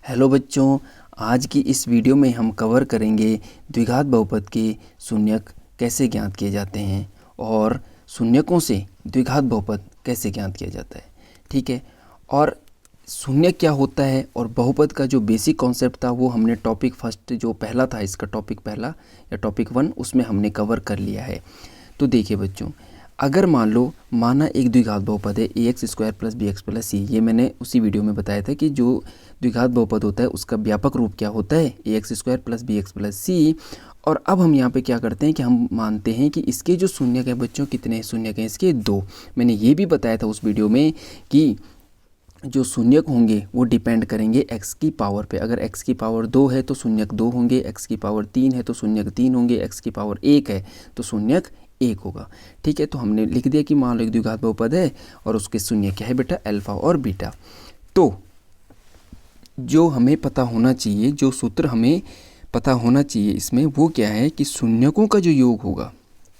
Hello बच्चों, आज की इस वीडियो में हम कवर करेंगे द्विघात बहुपद के शून्यक कैसे ज्ञात किए जाते हैं और शून्यकों से द्विघात बहुपद कैसे ज्ञात किया जाता है। ठीक है, और शून्यक क्या होता है और बहुपद का जो बेसिक कॉन्सेप्ट था वो हमने टॉपिक फर्स्ट जो पहला था, इसका टॉपिक पहला या टॉपिक 1, उसमें हमने कवर कर लिया है। तो देखिए बच्चों, अगर माना एक द्विघात बहुपद है ax² + bx + c। ये मैंने उसी वीडियो में बताया था कि जो द्विघात बहुपद होता है उसका व्यापक रूप क्या होता है, ax² + bx + c। और अब हम यहाँ पे क्या करते हैं कि हम मानते हैं कि इसके जो शून्यक है बच्चों, कितने शून्यक हैं इसके? 2। मैंने ये भी बताया था उस वीडियो में कि जो शून्यक होंगे वो डिपेंड करेंगे x की पावर पे। अगर x की पावर 2 है तो शून्यक 2 होंगे, x की पावर 3 है तो शून्यक 3 होंगे, x की पावर 1 है तो शून्यक 1 होगा। ठीक है, तो हमने लिख दिया कि मान लो एक द्विघात बहुपद है और उसके शून्यक क्या है बेटा, अल्फा और बीटा। तो जो हमें पता होना चाहिए, जो सूत्र हमें पता होना चाहिए इसमें, वो क्या है कि शून्यकों का जो योग होगा,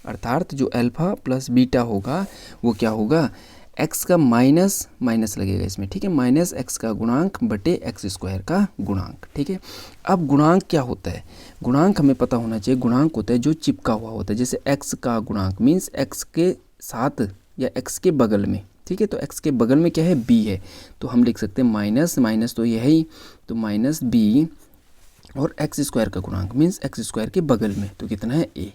अर्थात जो अल्फा प्लस बीटा होगा वो क्या होगा, x का माइनस लगेगा इसमें। ठीक है, -x का गुणांक बटे x² का गुणांक। ठीक है, अब गुणांक क्या होता है? गुणांक हमें पता होना चाहिए। गुणांक होता है जो चिपका हुआ होता है, जैसे x का गुणांक मीन्स x के साथ या x के बगल में। ठीक है, तो x के बगल में क्या है, b है, तो हम लिख सकते हैं माइनस तो यह ही, तो -b और x² का गुणांक मीन्स x² के बगल में, तो कितना है, a।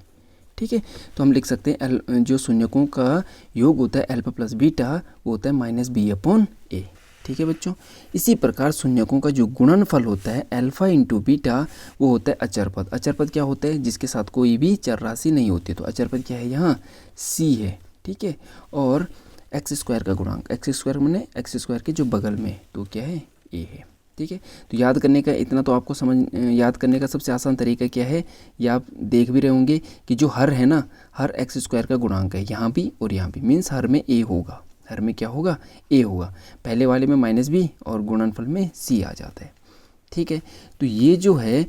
ठीक है, तो हम लिख सकते हैं जो शून्यकों का योग होता है अल्फा प्लस बीटा वो होता है -b/a। ठीक है बच्चों, इसी प्रकार शून्यकों का जो गुणनफल होता है अल्फा इंटू बीटा वो होता है अचर पद। अचर पद क्या होता है, जिसके साथ कोई भी चर राशि नहीं होती, तो अचर पद क्या है यहाँ, c है। ठीक है, और x² का गुणांक, x² मैंने x² के जो बगल में, तो क्या है, a है। ठीक है, तो याद करने का इतना तो आपको याद करने का सबसे आसान तरीका क्या है, ये आप देख भी रहे होंगे कि जो हर है ना, हर x² का गुणांक है यहाँ भी और यहाँ भी, मीन्स हर में a होगा, हर में क्या होगा, a होगा। पहले वाले में -b और गुणनफल में c आ जाता है। ठीक है, तो ये जो है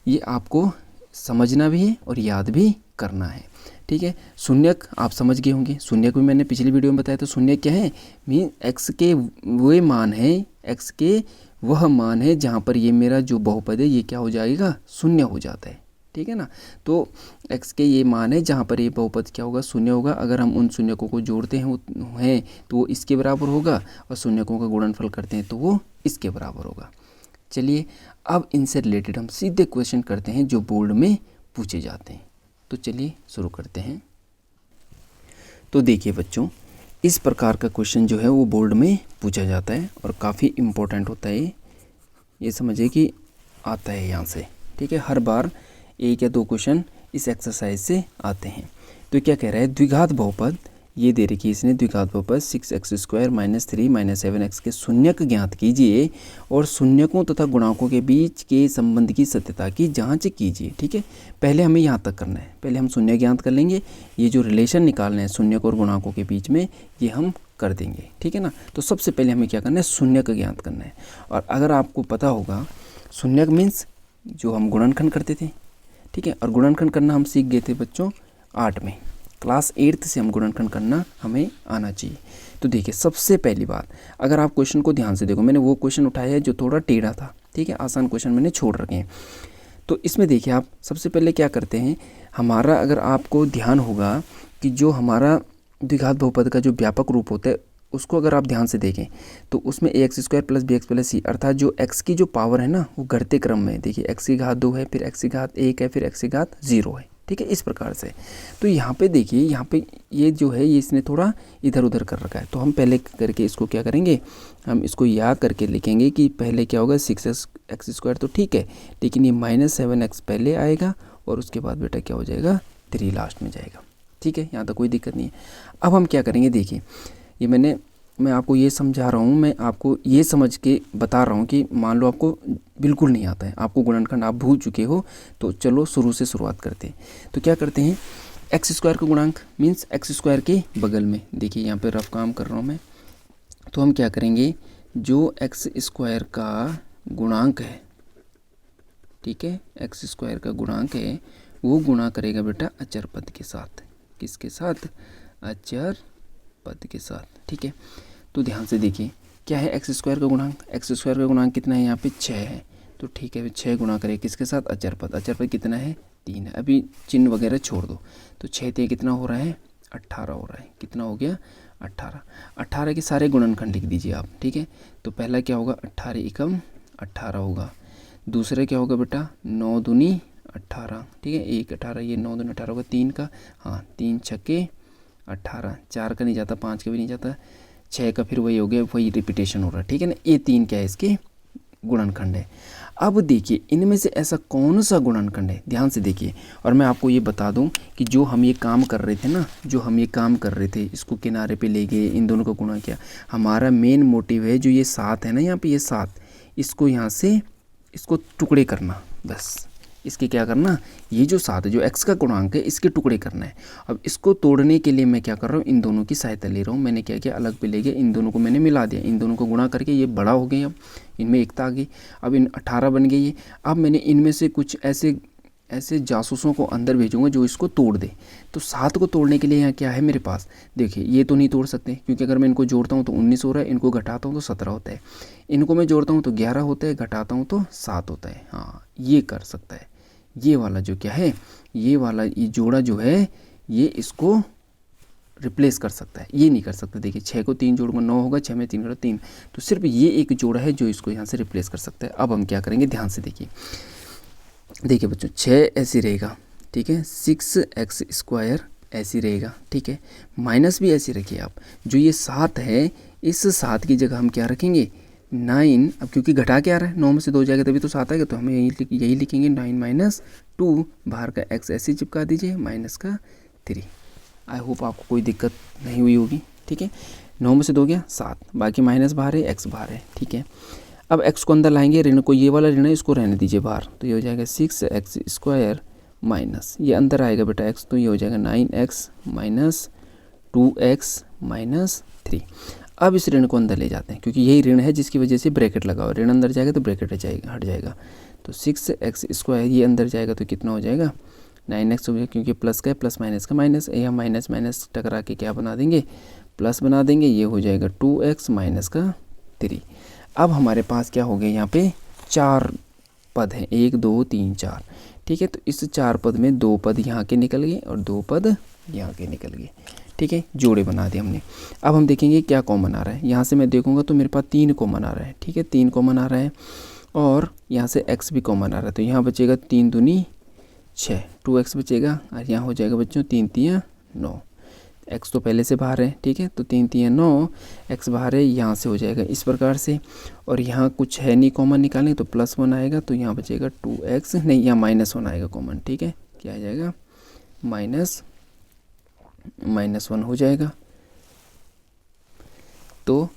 ये आपको समझना भी है और याद भी करना है। ठीक है, शून्यक आप समझ गए होंगे। शून्यक भी मैंने पिछली वीडियो में बताया था। शून्यक क्या है, मीन x के वो मान है, x के वह मान है जहाँ पर ये मेरा जो बहुपद है ये क्या हो जाएगा, शून्य हो जाता है। ठीक है ना, तो x के ये मान है जहाँ पर ये बहुपद क्या होगा, शून्य होगा। अगर हम उन शून्यकों को जोड़ते हैं तो वो इसके बराबर होगा, और शून्यकों का गुणनफल करते हैं तो वो इसके बराबर होगा। चलिए, अब इनसे रिलेटेड हम सीधे क्वेश्चन करते हैं जो बोर्ड में पूछे जाते हैं। तो चलिए शुरू करते हैं। तो देखिए बच्चों, इस प्रकार का क्वेश्चन जो है वो बोर्ड में पूछा जाता है और काफ़ी इम्पोर्टेंट होता है। ये समझिए कि आता है यहाँ से। ठीक है, हर बार 1 या 2 क्वेश्चन इस एक्सरसाइज से आते हैं। तो क्या कह रहा है, द्विघात बहुपद, ये दे रखी है इसने, द्विघात बहुपद 6x² - 3 - 7x के शून्यक ज्ञात कीजिए और शून्यकों तथा गुणांकों के बीच के संबंध की सत्यता की जांच कीजिए। ठीक है, पहले हमें यहाँ तक करना है, पहले हम शून्य ज्ञात कर लेंगे। ये जो रिलेशन निकालना है शून्यक और गुणांकों के बीच में, ये हम कर देंगे। ठीक है ना, तो सबसे पहले हमें क्या करना है, शून्यक ज्ञात करना है। और अगर आपको पता होगा, शून्यक मीन्स जो हम गुणनखंड करते थे। ठीक है, और गुणनखंड करना हम सीख गए थे बच्चों 8 में, क्लास 8 से हम गुणनखंड करना हमें आना चाहिए। तो देखिए, सबसे पहली बात, अगर आप क्वेश्चन को ध्यान से देखो, मैंने वो क्वेश्चन उठाया है जो थोड़ा टेढ़ा था। ठीक है, आसान क्वेश्चन मैंने छोड़ रखे हैं। तो इसमें देखिए, आप सबसे पहले क्या करते हैं, हमारा अगर आपको ध्यान होगा कि जो हमारा द्विघात बहुपद का जो व्यापक रूप होता है उसको अगर आप ध्यान से देखें तो उसमें ax² + bx + c, अर्थात जो x की जो पावर है ना वो घटते क्रम में, देखिए x की घात 2 है, फिर x की घात 1 है, फिर x की घात 0 है। ठीक है, इस प्रकार से। तो यहाँ पे देखिए, यहाँ पे ये जो है ये इसने थोड़ा इधर उधर कर रखा है, तो हम पहले करके इसको क्या करेंगे, हम इसको या करके लिखेंगे कि पहले क्या होगा, 6x² तो ठीक है, लेकिन ये -7x पहले आएगा और उसके बाद बेटा क्या हो जाएगा, 3 लास्ट में जाएगा। ठीक है, यहाँ तक कोई दिक्कत नहीं है। अब हम क्या करेंगे, देखिए ये मैं आपको ये समझा रहा हूँ, मैं आपको ये समझ के बता रहा हूँ कि मान लो आपको बिल्कुल नहीं आता है, आपको गुणनखंड आप भूल चुके हो, तो चलो शुरू से शुरुआत करते हैं। तो क्या करते हैं, x² का गुणांक मीन्स x² के बगल में, देखिए यहाँ पे रफ काम कर रहा हूँ मैं, तो हम क्या करेंगे, जो x² का गुणांक है, ठीक है, x² का गुणांक है वो गुणा करेगा बेटा अचर पद के साथ। किसके साथ, अचर पद के साथ। ठीक है, तो ध्यान से देखिए, क्या है एक्स स्क्वायर का गुणांक, एक्स स्क्वायर का गुणांक कितना है यहाँ पे 6 है। तो ठीक है 6 गुणा करें किसके साथ, अचर पद, अचर पद कितना है 3 है। अभी चिन्ह वगैरह छोड़ दो, तो 6 ते कितना हो रहा है 18 हो रहा है, कितना हो गया 18। 18 के सारे गुणनखंड लिख दीजिए आप, ठीक है। तो पहला क्या होगा 18 एकम 18 होगा, दूसरा क्या होगा बेटा 9 दूनी 18, ठीक है 1 18, ये 9 दूनी 18 होगा, 3 का हाँ 3 छक्के 18, 4 का नहीं जाता, 5 का भी नहीं जाता, 6 का फिर वही हो गया, वही रिपीटेशन हो रहा है, ठीक है ना। ये 3 क्या है इसके गुणनखंड है। अब देखिए इनमें से ऐसा कौन सा गुणनखंड है, ध्यान से देखिए। और मैं आपको ये बता दूं कि जो हम ये काम कर रहे थे ना, जो हम ये काम कर रहे थे, इसको किनारे पे ले गए, इन दोनों को गुणा किया, हमारा मेन मोटिव है जो ये 7 है ना यहाँ पे, ये 7, इसको यहाँ से इसको टुकड़े करना, बस इसके क्या करना, ये जो 7 है जो x का गुणांक है इसके टुकड़े करना है। अब इसको तोड़ने के लिए मैं क्या कर रहा हूँ, इन दोनों की सहायता ले रहा हूँ। मैंने क्या किया, अलग पे ले गया, इन दोनों को मैंने मिला दिया, इन दोनों को गुणा करके ये बड़ा हो गए, अब इनमें एकता आ गई, अब इन 18 बन गई ये। अब मैंने इनमें से कुछ ऐसे जासूसों को अंदर भेजूंगा जो इसको तोड़ दे। तो 7 को तोड़ने के लिए यहाँ क्या है मेरे पास, देखिए ये तो नहीं तोड़ सकते क्योंकि अगर मैं इनको जोड़ता हूँ तो 19 हो रहा है, इनको घटाता हूँ तो 17 होता है, इनको मैं जोड़ता हूँ तो 11 होता है, घटाता हूँ तो 7 होता है। हाँ ये कर सकता है, ये वाला जो क्या है, ये वाला ये जोड़ा जो है ये इसको रिप्लेस कर सकता है, ये नहीं कर सकता। देखिए 6 को 3 जोड़ूंगा 9 होगा, 6 में 3 करो 3, तो सिर्फ ये एक जोड़ा है जो इसको यहाँ से रिप्लेस कर सकता है। अब हम क्या करेंगे, ध्यान से देखिए बच्चों 6 ऐसी रहेगा, ठीक है, 6x स्क्वायर ऐसी रहेगा, ठीक है, माइनस भी ऐसी रखिए आप। जो ये 7 है इस 7 की जगह हम क्या रखेंगे 9, अब क्योंकि घटा के आ रहा है 9 में से 2 जाएगा तभी तो 7 आएगा, तो हमें यही लिखेंगे 9 माइनस 2, बाहर का x ऐसे चिपका दीजिए, माइनस का 3। आई होप आपको कोई दिक्कत नहीं हुई होगी, ठीक है। 9 में से 2 गया 7, बाकी माइनस बाहर है, x बाहर है, ठीक है। अब x को अंदर लाएंगे, ऋण को, ये वाला ऋण है इसको रहने दीजिए बाहर, तो ये हो जाएगा 6x स्क्वायर माइनस, ये अंदर आएगा बेटा x, तो ये हो जाएगा 9x माइनस 2x माइनस 3। अब इस ऋण को अंदर ले जाते हैं क्योंकि यही ऋण है जिसकी वजह से ब्रैकेट लगा हुआ, ऋण अंदर जाएगा तो ब्रैकेट हट जाएगा, तो 6x स्क्वायर ये अंदर जाएगा तो कितना हो जाएगा 9x हो गया, क्योंकि प्लस का है, प्लस माइनस का माइनस, ये हम माइनस माइनस टकरा के क्या बना देंगे, प्लस बना देंगे, ये हो जाएगा 2x माइनस का 3। अब हमारे पास क्या हो गया, यहाँ पे 4 पद हैं, 1 2 3 4, ठीक है। तो इस 4 पद में 2 पद यहाँ के निकल गए और 2 पद यहाँ के निकल गए, ठीक है, जोड़े बना दिए हमने। अब हम देखेंगे क्या कॉमन आ रहा है, यहाँ से मैं देखूंगा तो मेरे पास 3 कॉमन आ रहा है, ठीक है, 3 कॉमन आ रहा है, और यहाँ से x भी कॉमन आ रहा है, तो यहाँ बचेगा 3 दूनी 6, 2x बचेगा, और यहाँ हो जाएगा बच्चों 3 3 9, x तो पहले से बाहर है, ठीक है, तो 3 3 9, x बाहर है, यहाँ से हो जाएगा इस प्रकार से, और यहाँ कुछ है नहीं कॉमन निकालें तो +1 आएगा, तो यहाँ बचेगा 2x, नहीं यहाँ -1 आएगा कॉमन, ठीक है, क्या आ जाएगा -1 हो जाएगा, तो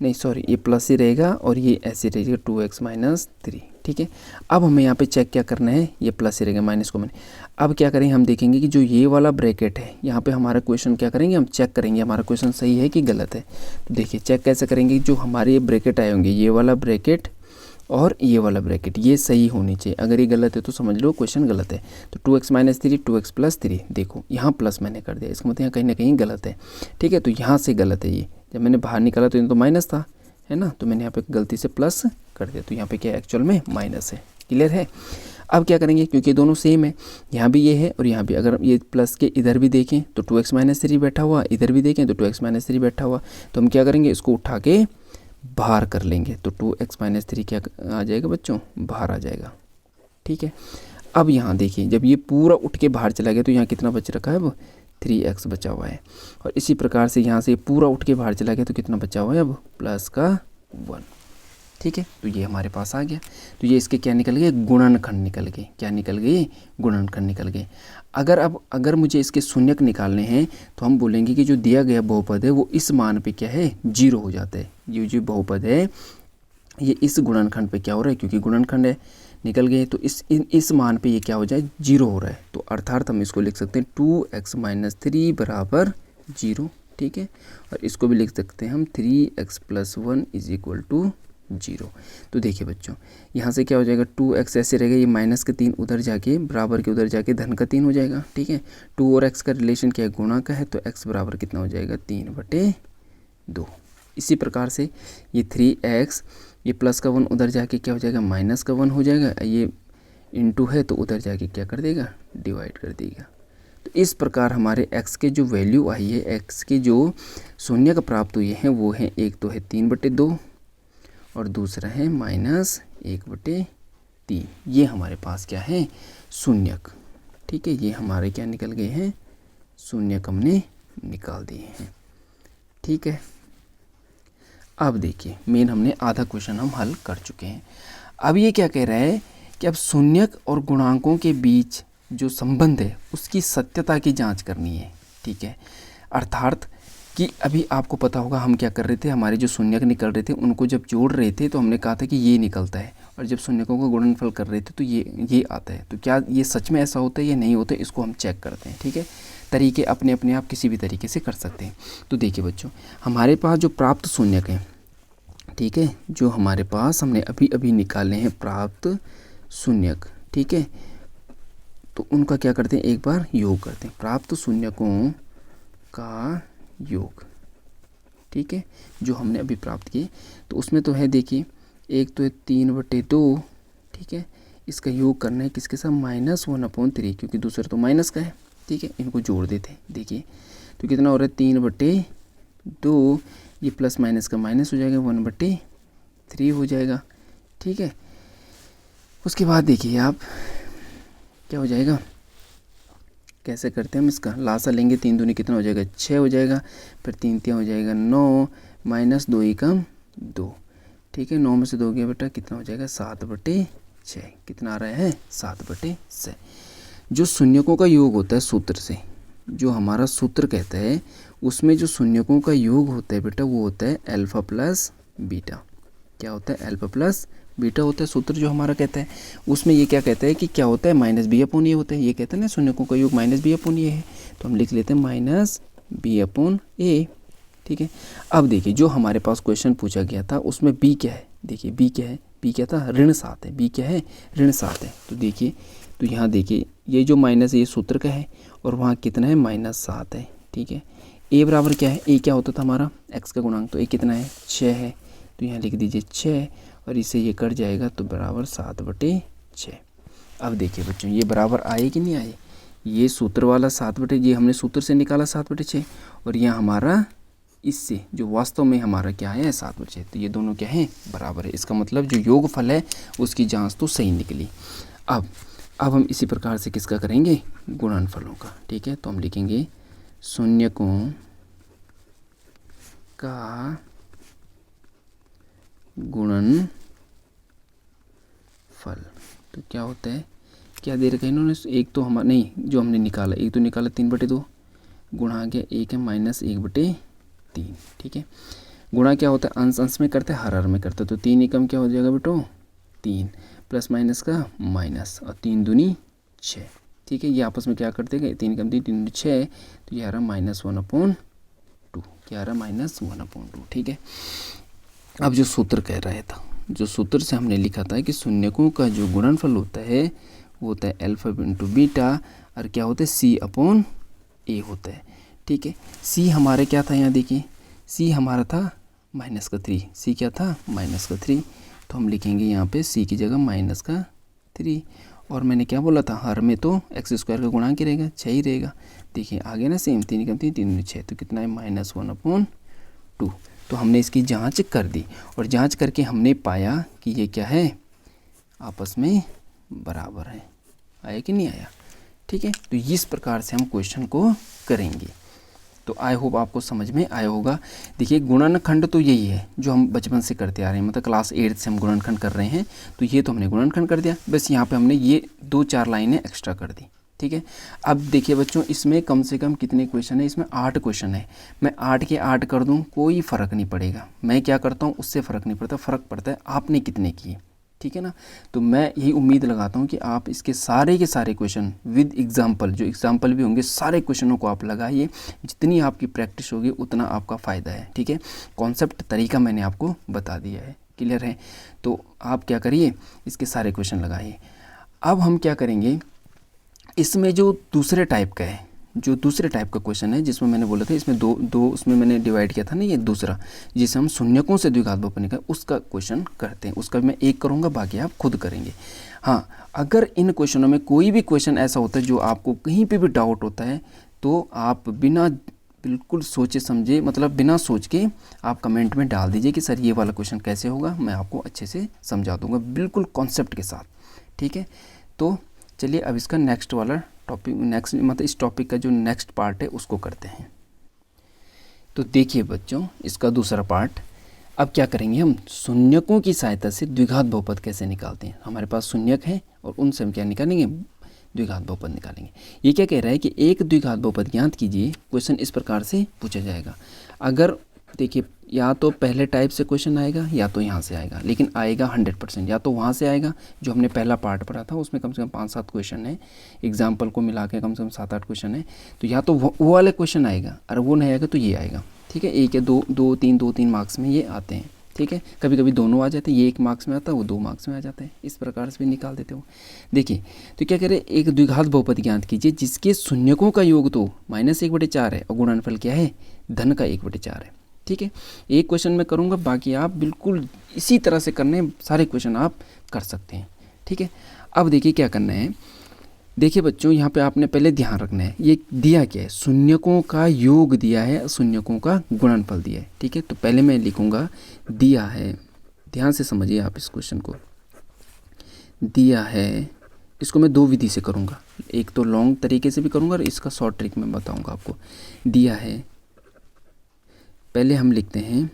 नहीं सॉरी ये प्लस ही रहेगा और ये ऐसे रहेगा 2x माइनस 3, ठीक है। अब हमें यहाँ पे चेक क्या करना है, ये प्लस ही रहेगा, माइनस को मैंने। अब क्या करेंगे, हम देखेंगे कि जो ये वाला ब्रैकेट है यहाँ पे हमारा क्वेश्चन क्या करेंगे, हम चेक करेंगे हमारा क्वेश्चन सही है कि गलत है। तो देखिए चेक कैसे करेंगे, जो हमारे ये ब्रैकेट आए होंगे, ये वाला ब्रैकेट और ये वाला ब्रैकेट, ये सही होनी चाहिए, अगर ये गलत है तो समझ लो क्वेश्चन गलत है। तो 2x माइनस 3 2x प्लस 3, देखो यहाँ प्लस मैंने कर दिया, इसका मतलब यहाँ कहीं ना कहीं गलत है, ठीक है। तो यहाँ से गलत है, ये जब मैंने बाहर निकाला तो ये तो माइनस था, है ना, तो मैंने यहाँ पे गलती से प्लस कर दिया, तो यहाँ पे क्या एक्चुअल में माइनस है, क्लियर है। अब क्या करेंगे, क्योंकि दोनों सेम है, यहाँ भी ये है और यहाँ भी, अगर ये प्लस के इधर भी देखें तो 2x माइनस 3 बैठा हुआ, इधर भी देखें तो 2x माइनस 3 बैठा हुआ, तो हम क्या करेंगे, इसको उठा के बाहर कर लेंगे, तो 2x माइनस 3 क्या आ जाएगा बच्चों, बाहर आ जाएगा, ठीक है। अब यहाँ देखिए जब ये पूरा उठ के बाहर चला गया तो यहाँ कितना बच रखा है, अब 3x बचा हुआ है, और इसी प्रकार से यहाँ से पूरा उठ के बाहर चला गया तो कितना बचा हुआ है, अब प्लस का 1, ठीक है। तो ये हमारे पास आ गया, तो ये इसके क्या निकल गए, गुणनखंड निकल गए, क्या निकल गए, गुणनखंड निकल गए। अगर मुझे इसके शून्यक निकालने हैं तो हम बोलेंगे कि जो दिया गया बहुपद है वो इस मान पे क्या है, 0 हो जाता है। ये जो बहुपद है ये इस गुणनखंड पे क्या हो रहा है, क्योंकि गुणनखंड है, निकल गए, तो इस मान पे ये क्या हो जाए, 0 हो रहा है। तो अर्थात हम इसको लिख सकते हैं 2x माइनस 3 बराबर 0, ठीक है, और इसको भी लिख सकते हैं हम 3x plus 1 is equal to 0। तो देखिए बच्चों यहाँ से क्या हो जाएगा, 2x ऐसे रहेगा, ये माइनस के 3 उधर जाके बराबर के उधर जाके धन का 3 हो जाएगा, ठीक है। 2 और x का रिलेशन क्या है, गुणा का है, तो x बराबर कितना हो जाएगा, 3/2, इसी प्रकार से ये 3x, ये प्लस का 1 उधर जाके क्या हो जाएगा, माइनस का 1 हो जाएगा, ये इंटू है तो उधर जाके क्या कर देगा, डिवाइड कर देगा। तो इस प्रकार हमारे x के जो वैल्यू आई है, x के जो शून्य का प्राप्त हुए हैं वो हैं, एक तो है 3/2 और दूसरा है -1/3। ये हमारे पास क्या है, शून्यक। ठीक है, ये हमारे क्या निकल गए हैं, शून्यक हमने निकाल दिए हैं। ठीक है, अब देखिए मेन हमने आधा क्वेश्चन हम हल कर चुके हैं। अब ये क्या कह रहा है कि अब शून्यक और गुणांकों के बीच जो संबंध है उसकी सत्यता की जांच करनी है। ठीक है, अर्थात कि अभी आपको पता होगा हम क्या कर रहे थे, हमारे जो शून्यक निकल रहे थे उनको जब जोड़ रहे थे तो हमने कहा था कि ये निकलता है, और जब शून्यकों का गुणनफल कर रहे थे तो ये आता है। तो क्या ये सच में ऐसा होता है या नहीं होता है, इसको हम चेक करते हैं। ठीक है, तरीके अपने अपने आप किसी भी तरीके से कर सकते हैं। तो देखिए बच्चों, हमारे पास जो प्राप्त शून्यक हैं, ठीक है, जो हमारे पास हमने अभी अभी निकाले हैं प्राप्त शून्यक, ठीक है, तो उनका क्या करते हैं, एक बार योग करते हैं, प्राप्त शून्यकों का योग। ठीक है, जो हमने अभी प्राप्त किए तो उसमें तो है, देखिए एक तो है 3/2, ठीक है, इसका योग करना है किसके साथ, -1/3, क्योंकि दूसरा तो माइनस का है। ठीक है, इनको जोड़ देते हैं। देखिए तो कितना हो रहा है, 3/2, ये प्लस माइनस का माइनस हो जाएगा, 1/3 हो जाएगा। ठीक है, उसके बाद देखिए आप क्या हो जाएगा, कैसे करते हैं हम इसका, लासा लेंगे, 3 दूनी कितना हो जाएगा, 6 हो जाएगा, फिर 3 तिया हो जाएगा 9, -2 × 2। ठीक है, 9 में से 2 गया बेटा, कितना हो जाएगा, 7/6। कितना आ रहा है, 7/6। जो शून्यकों का योग होता है सूत्र से, जो हमारा सूत्र कहता है उसमें जो शून्यकों का योग होता है बेटा वो होता है अल्फा प्लस बीटा। क्या होता है, अल्फा प्लस बीटा होता है सूत्र जो हमारा कहता है। उसमें ये क्या कहता है कि क्या होता है, -b/a होता है। ये कहते हैं ना शून्यकों का योग -b/a है, तो हम लिख लेते हैं -b/a। ठीक है, अब देखिए जो हमारे पास क्वेश्चन पूछा गया था उसमें b क्या है, देखिए b क्या है, b क्या था, ऋण 7 है, b क्या है, ऋण 7 है। तो देखिए, तो यहाँ देखिए ये जो माइनस ये सूत्र का है और वहाँ कितना है, -7 है। ठीक है, a बराबर क्या है, a क्या होता था हमारा x का गुणांक, तो a कितना है, 6 है, तो यहाँ लिख दीजिए 6, और इसे ये कट जाएगा तो बराबर 7/6। अब देखिए बच्चों ये बराबर आए कि नहीं आए, ये सूत्र वाला 7/, ये हमने सूत्र से निकाला 7/6, और यहाँ हमारा इससे जो वास्तव में हमारा क्या है 7/6, तो ये दोनों क्या है, बराबर है। इसका मतलब जो योगफल है उसकी जांच तो सही निकली। अब हम इसी प्रकार से किसका करेंगे, गुणनफलों का। ठीक है, तो हम लिखेंगे शून्यकों का गुणनफल। तो क्या होता है, क्या दे रखा है इन्होंने, एक तो हमारा नहीं, जो हमने निकाला, एक तो निकाला 3/2, गुणा गया एक है -1/3। ठीक है, गुणा क्या होता है, अंश अंश में करते हैं, हर हर में करते हैं, तो 3 एकम क्या हो जाएगा बेटो, 3 प्लस माइनस का माइनस, और 3 दूनी 6। ठीक है, ये आपस में क्या करते हैं, 3 एकम 3, 3 दूनी 6, तो ये आ रहा -1/2, क्या आ रहा -1/2। ठीक है, अब जो सूत्र कह रहा था, जो सूत्र से हमने लिखा था कि शून्यकों का जो गुणनफल होता है वो होता है अल्फा × बीटा, और क्या होता है, C/A होता है। ठीक है, C हमारे क्या था, यहाँ देखिए C हमारा था -3, C क्या था, -3, तो हम लिखेंगे यहाँ पे C की जगह -3। और मैंने क्या बोला था, हर में तो x² का गुणांक ही रहेगा, 6 ही रहेगा। देखिए आगे ना सेम, 3 × 3, 3 × 6, तो कितना है, -1/2। तो हमने इसकी जांच कर दी, और जांच करके हमने पाया कि ये क्या है, आपस में बराबर है। आया कि नहीं आया। ठीक है, तो इस प्रकार से हम क्वेश्चन को करेंगे। तो आई होप आपको समझ में आया होगा। देखिए गुणनखंड तो यही है जो हम बचपन से करते आ रहे हैं, मतलब क्लास 8 से हम गुणनखंड कर रहे हैं, तो ये तो हमने गुणनखंड कर दिया, बस यहाँ पे हमने ये 2-4 लाइनें एक्स्ट्रा कर दी। ठीक है, अब देखिए बच्चों इसमें कम से कम कितने क्वेश्चन है, इसमें 8 क्वेश्चन है। मैं 8 के 8 कर दूं कोई फ़र्क नहीं पड़ेगा, मैं क्या करता हूं उससे फ़र्क नहीं पड़ता, फ़र्क पड़ता है आपने कितने किए। ठीक है ना, तो मैं यही उम्मीद लगाता हूं कि आप इसके सारे के सारे क्वेश्चन विद एग्जाम्पल, जो एग्जाम्पल भी होंगे, सारे क्वेश्चनों को आप लगाइए। जितनी आपकी प्रैक्टिस होगी उतना आपका फ़ायदा है। ठीक है, कॉन्सेप्ट तरीका मैंने आपको बता दिया है, क्लियर है। तो आप क्या करिए, इसके सारे क्वेश्चन लगाइए। अब हम क्या करेंगे, इसमें जो दूसरे टाइप का है, जो दूसरे टाइप का क्वेश्चन है जिसमें मैंने बोला था इसमें दो उसमें मैंने डिवाइड किया था ना, ये दूसरा जिसे हम शून्यकों से द्विघात बहुपद निकाल, उसका क्वेश्चन करते हैं। उसका मैं एक करूँगा, बाकी आप खुद करेंगे। हाँ, अगर इन क्वेश्चनों में कोई भी क्वेश्चन ऐसा होता है जो आपको कहीं पे भी डाउट होता है तो आप बिल्कुल सोचे समझे, मतलब बिना सोच के आप कमेंट में डाल दीजिए कि सर ये वाला क्वेश्चन कैसे होगा, मैं आपको अच्छे से समझा दूंगा बिल्कुल कॉन्सेप्ट के साथ। ठीक है, तो चलिए अब इसका नेक्स्ट वाला टॉपिक, मतलब इस टॉपिक का जो नेक्स्ट पार्ट है उसको करते हैं। तो देखिए बच्चों, इसका दूसरा पार्ट अब क्या करेंगे, हम शून्यकों की सहायता से द्विघात बहुपद कैसे निकालते हैं। हमारे पास शून्यक है और उनसे हम क्या निकालेंगे, द्विघात बहुपद निकालेंगे। ये क्या कह रहा है कि एक द्विघात बहुपद ज्ञात कीजिए। क्वेश्चन इस प्रकार से पूछा जाएगा। अगर देखिए, या तो पहले टाइप से क्वेश्चन आएगा या तो यहाँ से आएगा, लेकिन आएगा 100%। या तो वहाँ से आएगा जो हमने पहला पार्ट पढ़ा था, उसमें कम से कम 5-7 क्वेश्चन है, एग्जाम्पल को मिला के कम से कम 7-8 क्वेश्चन है, तो या तो वो वाले क्वेश्चन आएगा, और वो नहीं आएगा तो ये आएगा। ठीक है, एक या दो तीन मार्क्स में ये आते हैं। ठीक है, कभी कभी दोनों आ जाते हैं, ये 1 मार्क्स में आता है, वो 2 मार्क्स में आ जाता है, इस प्रकार से भी निकाल देते हो। देखिए, तो क्या करें, एक द्विघात बहुपद ज्ञात कीजिए जिसके शून्यकों का योग तो -1/4 है और गुणनफल क्या है, धन का 1/4 है। ठीक है, एक क्वेश्चन मैं करूँगा, बाकी आप बिल्कुल इसी तरह से करने सारे क्वेश्चन आप कर सकते हैं। ठीक है, अब देखिए क्या करना है। देखिए बच्चों, यहाँ पे आपने पहले ध्यान रखना है, ये दिया क्या है, शून्यकों का योग दिया है, शून्यकों का गुणनफल दिया है। ठीक है, तो पहले मैं लिखूँगा दिया है, ध्यान से समझिए आप इस क्वेश्चन को। दिया है, इसको मैं 2 विधि से करूँगा, एक तो लॉन्ग तरीके से भी करूँगा और इसका शॉर्ट ट्रिक में बताऊँगा आपको। दिया है, पहले हम लिखते हैं,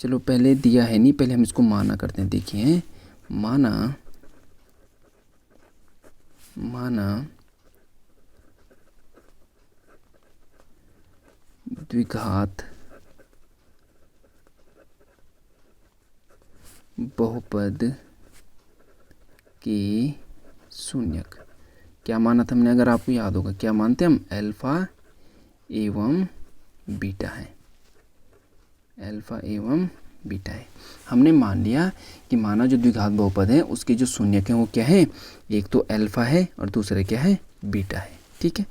चलो पहले दिया है नहीं, पहले हम इसको माना करते हैं। देखिए, माना द्विघात बहुपद के शून्यक। क्या माना था हमने, अगर आपको याद होगा क्या मानते हम, अल्फा एवं बीटा है, अल्फा एवं बीटा है। हमने मान लिया कि माना जो द्विघात बहुपद है उसके जो शून्यक हैं वो क्या है, एक तो अल्फा है और दूसरा क्या है, बीटा है। ठीक है,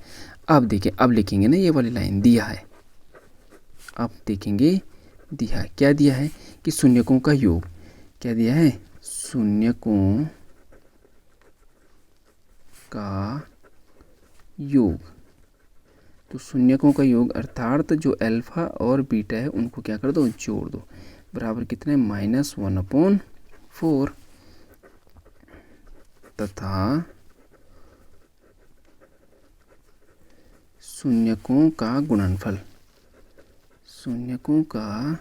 अब देखिए, अब लिखेंगे ना ये वाली लाइन, दिया है। अब देखेंगे दिया है, क्या दिया है कि शून्यकों का योग, क्या दिया है, शून्यकों का योग। तो शून्यकों का योग अर्थात जो अल्फा और बीटा है उनको क्या कर दो, जोड़ दो, बराबर कितने, -1/4 तथा शून्यकों का गुणनफल, शून्यकों का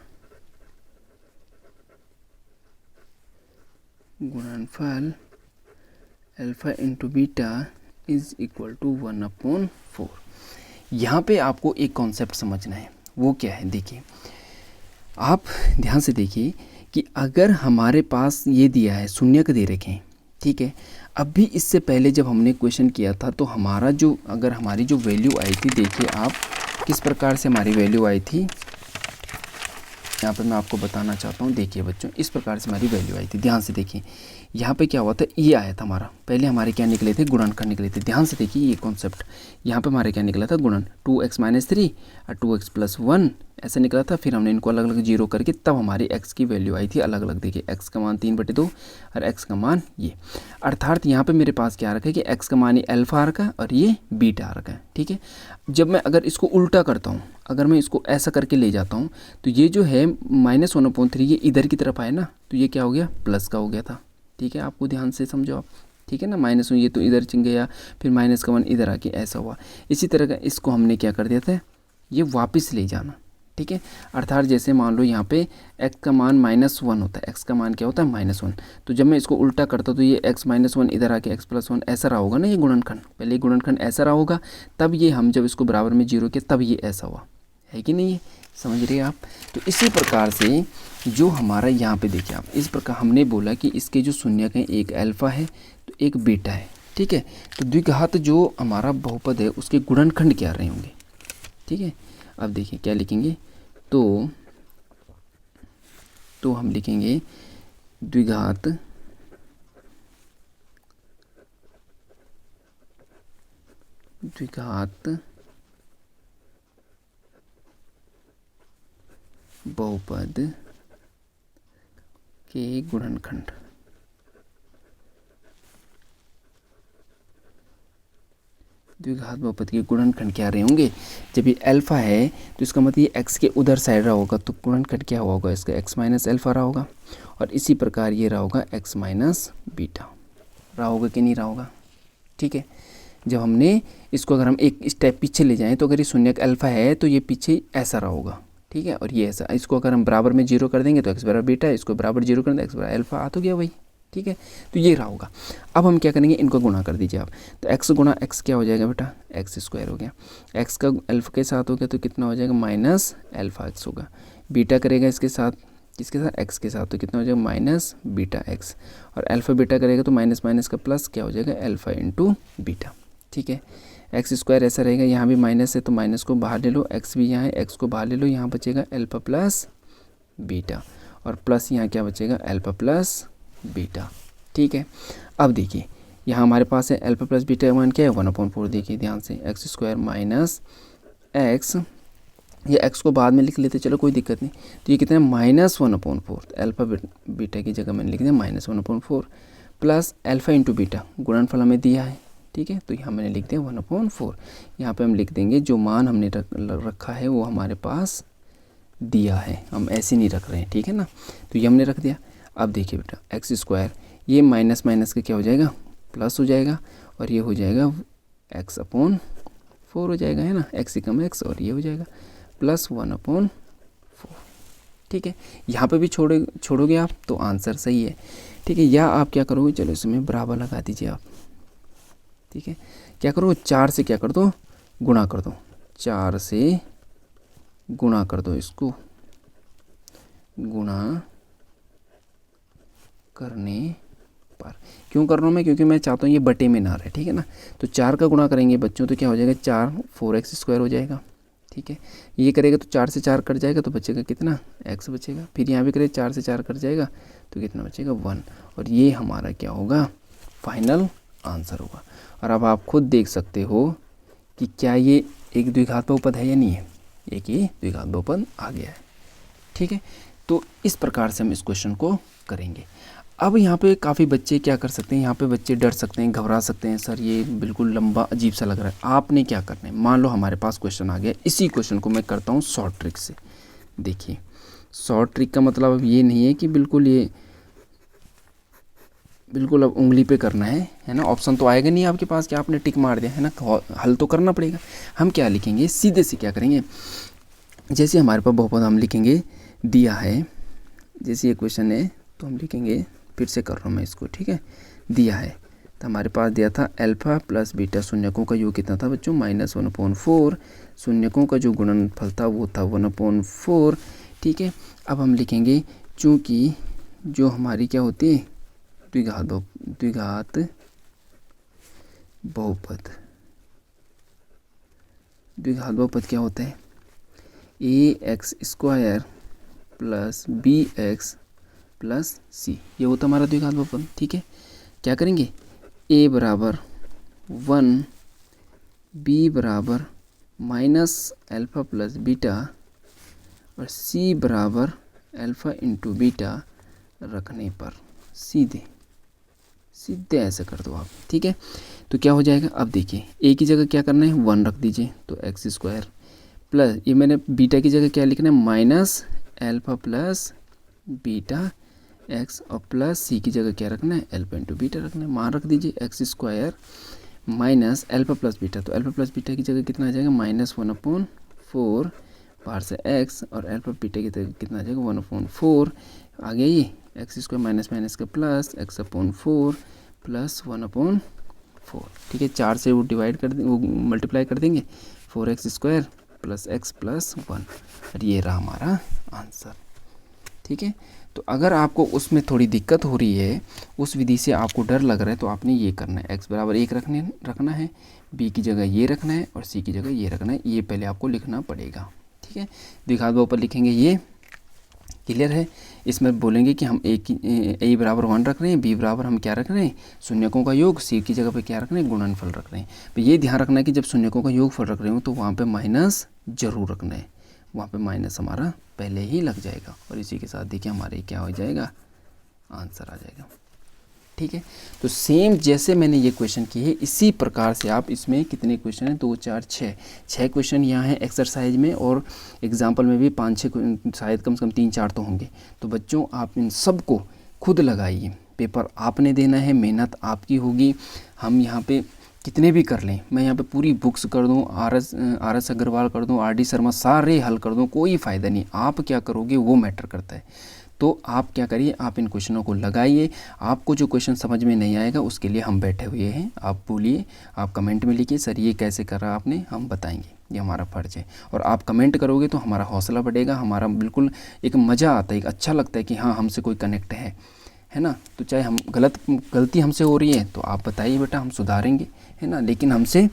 गुणनफल alpha into beta is equal to 1/4। यहाँ पे आपको एक कॉन्सेप्ट समझना है, वो क्या है, देखिए आप ध्यान से देखिए कि अगर हमारे पास ये दिया है, शून्यक दे रखे हैं, ठीक है, अब भी इससे पहले जब हमने क्वेश्चन किया था तो हमारा जो, अगर हमारी जो वैल्यू आई थी, देखिए आप किस प्रकार से हमारी वैल्यू आई थी, यहाँ पे मैं आपको बताना चाहता हूँ। देखिए बच्चों, इस प्रकार से हमारी वैल्यू आई थी, ध्यान से देखिए। यहाँ पे क्या हुआ था, ये आया था हमारा, पहले हमारे क्या निकले थे, गुणनखंड निकले थे। ध्यान से देखिए ये कॉन्सेप्ट, यहाँ पे हमारे क्या निकला था, गुणन 2x - 3 और 2x + 1 ऐसे निकला था। फिर हमने इनको अलग अलग जीरो करके तब हमारी x की वैल्यू आई थी अलग अलग। देखिए x का मान 3/2 और x का मान ये, अर्थात यहाँ पे मेरे पास क्या रखा है कि x का मान ये अल्फा आ रखा है और ये बीटा आ रखा है। ठीक है, जब मैं अगर इसको उल्टा करता हूँ, अगर मैं इसको ऐसा करके ले जाता हूँ तो ये जो है -1/3 ये इधर की तरफ आए ना, तो ये क्या हो गया, प्लस का हो गया था। ठीक है, आपको ध्यान से समझो आप, ठीक है ना, माइनस ये तो इधर चिंग गया, फिर -1 इधर आके ऐसा हुआ। इसी तरह का इसको हमने क्या कर दिया था, ये वापस ले जाना। ठीक है, अर्थात जैसे मान लो यहाँ पे x का मान -1 होता है, x का मान क्या होता है, -1, तो जब मैं इसको उल्टा करता तो ये x - 1 इधर आके x + 1 ऐसा रहा होगा ना, ये गुणनखंड, पहले गुणनखंड ऐसा रहा होगा, तब ये हम जब इसको बराबर में जीरो किया तब ये ऐसा हुआ है कि नहीं, समझ रहे आप। तो इसी प्रकार से जो हमारा यहाँ पे देखिए आप, इस प्रकार हमने बोला कि इसके जो शून्यक हैं, एक अल्फा है तो एक बीटा है। ठीक है, तो द्विघात जो हमारा बहुपद है उसके गुणनखंड क्या रहे होंगे। ठीक है, अब देखिए क्या लिखेंगे, तो हम लिखेंगे द्विघात द्विघात बहुपद के गुणनखंड। द्विघात बहुपद के गुणनखंड क्या रहे होंगे? जब ये अल्फा है तो इसका मतलब ये एक्स के उधर साइड रहा होगा, तो गुणनखंड क्या हुआ होगा इसका? एक्स माइनस अल्फा रहा होगा। और इसी प्रकार ये रहा होगा एक्स माइनस बीटा, रहा होगा कि नहीं रहा होगा? ठीक है, जब हमने इसको अगर हम एक स्टेप पीछे ले जाएं तो अगर ये शून्यक अल्फा है तो ये पीछे ऐसा रहा होगा। ठीक है, और ये ऐसा, इसको अगर हम बराबर में जीरो कर देंगे तो एक्स बराबर बीटा, इसको बराबर जीरो कर देंगे एक्स बराबर अल्फा, आ तो गया वही। ठीक है, तो ये रहा होगा। अब हम क्या करेंगे, इनको गुणा कर दीजिए आप। तो एक्स गुणा एक्स क्या हो जाएगा बेटा? एक्स स्क्वायर हो गया। एक्स का अल्फा के साथ हो गया तो कितना हो जाएगा? माइनस अल्फा एक्स होगा। बीटा करेगा इसके साथ, किसके साथ? एक्स के साथ, तो कितना हो जाएगा? Minus beta x. और अल्फा बीटा करेगा तो माइनस माइनस का प्लस क्या हो जाएगा? Alpha into beta. ठीक है, एक्स स्क्वायर ऐसा रहेगा, यहाँ भी माइनस है तो माइनस को बाहर ले लो, एक्स भी यहाँ है, एक्स को बाहर ले लो, यहाँ बचेगा अल्फा प्लस बीटा, और प्लस यहाँ क्या बचेगा? Alpha plus beta. ठीक है, अब देखिए यहाँ हमारे पास है अल्फा प्लस बीटा मान क्या है? 1/4। देखिए ध्यान से, एक्स स्क्वायर माइनस एक्स, ये एक्स को बाद में लिख लेते, चलो कोई दिक्कत नहीं। तो ये कितना है? -1/4। अल्फा बीटा की जगह मैंने लिख दिया -1/4 प्लस अल्फा इंटू बीटा, गुणनफल हमें दिया है। ठीक है, तो यहाँ मैंने लिख दिया 1/4। यहाँ पे हम लिख देंगे जो मान हमने रखा है वो हमारे पास दिया है, हम ऐसे नहीं रख रहे हैं। ठीक है ना, तो ये हमने रख दिया। अब देखिए बेटा, एक्स स्क्वायर ये माइनस माइनस का क्या हो जाएगा? प्लस हो जाएगा, और ये हो जाएगा x/4 हो जाएगा, है ना, x कम एक्स, और ये हो जाएगा प्लस 1/4। ठीक है, यहाँ पे भी छोड़ोगे आप तो आंसर सही है। ठीक है, या आप क्या करोगे, चलो इसमें बराबर लगा दीजिए आप। ठीक है, क्या करो, 4 से क्या कर दो? गुणा कर दो। 4 से गुणा कर दो, इसको गुणा करने पर। क्यों कर रहा हूँ मैं? क्योंकि मैं चाहता हूँ ये बटे में ना रहे। ठीक है ना, तो 4 का गुणा करेंगे बच्चों तो क्या हो जाएगा? 4x स्क्वायर हो जाएगा। ठीक है, ये करेगा तो 4 से 4 कट जाएगा तो बचेगा कितना? x बचेगा। फिर यहाँ भी करें 4 से 4 कट जाएगा तो कितना बचेगा? 1। और ये हमारा क्या होगा? फाइनल आंसर होगा। और अब आप खुद देख सकते हो कि क्या ये एक द्विघात बहुपद है या नहीं है। एक ये द्विघात बहुपद आ गया है। ठीक है, तो इस प्रकार से हम इस क्वेश्चन को करेंगे। अब यहाँ पे काफ़ी बच्चे क्या कर सकते हैं, यहाँ पे बच्चे डर सकते हैं, घबरा सकते हैं, सर ये बिल्कुल लंबा अजीब सा लग रहा है। आपने क्या करना है, मान लो हमारे पास क्वेश्चन आ गया, इसी क्वेश्चन को मैं करता हूँ शॉर्ट ट्रिक से। देखिए, शॉर्ट ट्रिक का मतलब अब ये नहीं है कि बिल्कुल अब उंगली पे करना है ना। ऑप्शन तो आएगा नहीं आपके पास कि आपने टिक मार दिया, है ना, हल तो करना पड़ेगा। हम क्या लिखेंगे, सीधे से क्या करेंगे, जैसे हमारे पास बहुपद हम लिखेंगे दिया है, जैसे ये क्वेश्चन है तो हम लिखेंगे, फिर से कर रहा हूँ मैं इसको। ठीक है, दिया है तो हमारे पास दिया था अल्फा प्लस बीटा, शून्यकों का योग कितना था बच्चों? -1/4। शून्यकों का जो गुणनफल था वो था 1/4। ठीक है, अब हम लिखेंगे चूँकि जो हमारी क्या होती है द्विघात बहुपद, द्विघात बहुपद क्या होता है? ax square plus bx plus c, ये होता हमारा द्विघात बहुपद। ठीक है, क्या करेंगे, a बराबर 1, b बराबर -अल्फा प्लस बीटा और c बराबर अल्फा इंटू बीटा रखने पर सीधे ऐसे कर दो आप। ठीक है, तो क्या हो जाएगा, अब देखिए a की जगह क्या करना है, 1 रख दीजिए, तो एक्स स्क्वायर प्लस, ये मैंने बीटा की जगह क्या लिखना है, -अल्फा प्लस बीटा एक्स, और प्लस सी की जगह क्या रखना है, अल्फा इंटू बीटा रखना है। मान रख दीजिए x square minus alpha plus beta, तो अल्फा प्लस बीटा की जगह कितना आ जाएगा, -1/4 बाहर से एक्स, और अल्फा बीटा की जगह कितना आ जाएगा, 1/4 आ गया। ये एक्स स्क्वायर माइनस माइनस का प्लस x/4 प्लस 1/4। ठीक है, 4 से वो डिवाइड कर दें, वो मल्टीप्लाई कर देंगे, 4x square plus x plus 1, और ये रहा हमारा आंसर। ठीक है, तो अगर आपको उसमें थोड़ी दिक्कत हो रही है, उस विधि से आपको डर लग रहा है, तो आपने ये करना है, x बराबर 1 रखना है, b की जगह ये रखना है और c की जगह ये रखना है। ये पहले आपको लिखना पड़ेगा। ठीक है, द्विघात बहुपद लिखेंगे ये, क्लियर है। इसमें बोलेंगे कि हम ए बराबर 1 रख रहे हैं, बी बराबर हम क्या रख रहे हैं, शून्यकों का योग, सी की जगह पे क्या रख रहे हैं, गुणनफल रख रहे हैं। तो ये ध्यान रखना है कि जब शून्यकों का योगफल रख रहे हो तो वहाँ पे माइनस जरूर रखना है, वहाँ पे माइनस हमारा पहले ही लग जाएगा और इसी के साथ देखिए हमारे क्या हो जाएगा, आंसर आ जाएगा। ठीक है, तो सेम जैसे मैंने ये क्वेश्चन किए इसी प्रकार से आप इसमें कितने क्वेश्चन हैं, 2 4 6 क्वेश्चन यहाँ हैं एक्सरसाइज में, और एग्जाम्पल में भी 5 6 शायद कम से कम 3 4 तो होंगे। तो बच्चों आप इन सब को खुद लगाइए, पेपर आपने देना है, मेहनत आपकी होगी। हम यहाँ पे कितने भी कर लें, मैं यहाँ पे पूरी बुक्स कर दूँ, आर एस अग्रवाल कर दूँ, आर डी शर्मा सारे हल कर दूँ, कोई फ़ायदा नहीं। आप क्या करोगे वो मैटर करता है। तो आप क्या करिए, आप इन क्वेश्चनों को लगाइए। आपको जो क्वेश्चन समझ में नहीं आएगा उसके लिए हम बैठे हुए हैं, आप बोलिए, आप कमेंट में लिखिए सर ये कैसे करा आपने, हम बताएंगे, ये हमारा फ़र्ज़ है। और आप कमेंट करोगे तो हमारा हौसला बढ़ेगा, हमारा बिल्कुल एक मज़ा आता है, एक अच्छा लगता है कि हाँ हमसे कोई कनेक्ट है ना। तो चाहे हम गलती हमसे हो रही है तो आप बताइए बेटा, हम सुधारेंगे, है ना, लेकिन हमसे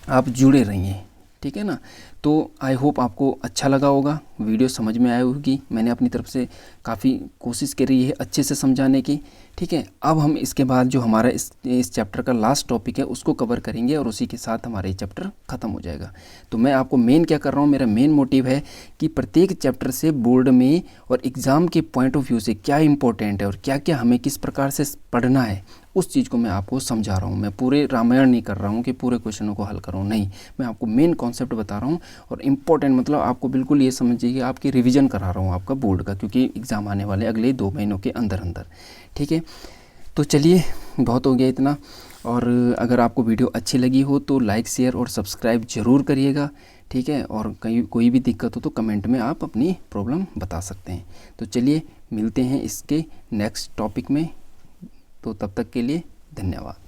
आप जुड़े रहिए, ठीक है ना। तो आई होप आपको अच्छा लगा होगा, वीडियो समझ में आई होगी। मैंने अपनी तरफ से काफ़ी कोशिश करी है अच्छे से समझाने की, ठीक है। अब हम इसके बाद जो हमारा इस चैप्टर का लास्ट टॉपिक है उसको कवर करेंगे और उसी के साथ हमारा ये चैप्टर ख़त्म हो जाएगा। तो मैं आपको मेन क्या कर रहा हूँ, मेरा मेन मोटिव है कि प्रत्येक चैप्टर से बोर्ड में और एग्ज़ाम के पॉइंट ऑफ व्यू से क्या इंपॉर्टेंट है और क्या क्या हमें किस प्रकार से पढ़ना है, उस चीज़ को मैं आपको समझा रहा हूँ। मैं पूरे रामायण नहीं कर रहा हूँ कि पूरे क्वेश्चनों को हल कर रहा हूँ, नहीं, मैं आपको मेन कॉन्सेप्ट बता रहा हूँ और इम्पोर्टेंट मतलब आपको बिल्कुल ये समझिए कि आपकी रिवीजन करा रहा हूँ आपका बोर्ड का, क्योंकि एग्ज़ाम आने वाले अगले 2 महीनों के अंदर अंदर, ठीक है। तो चलिए बहुत हो गया इतना, और अगर आपको वीडियो अच्छी लगी हो तो लाइक शेयर और सब्सक्राइब ज़रूर करिएगा, ठीक है। और कहीं कोई भी दिक्कत हो तो कमेंट में आप अपनी प्रॉब्लम बता सकते हैं। तो चलिए मिलते हैं इसके नेक्स्ट टॉपिक में, तो तब तक के लिए धन्यवाद।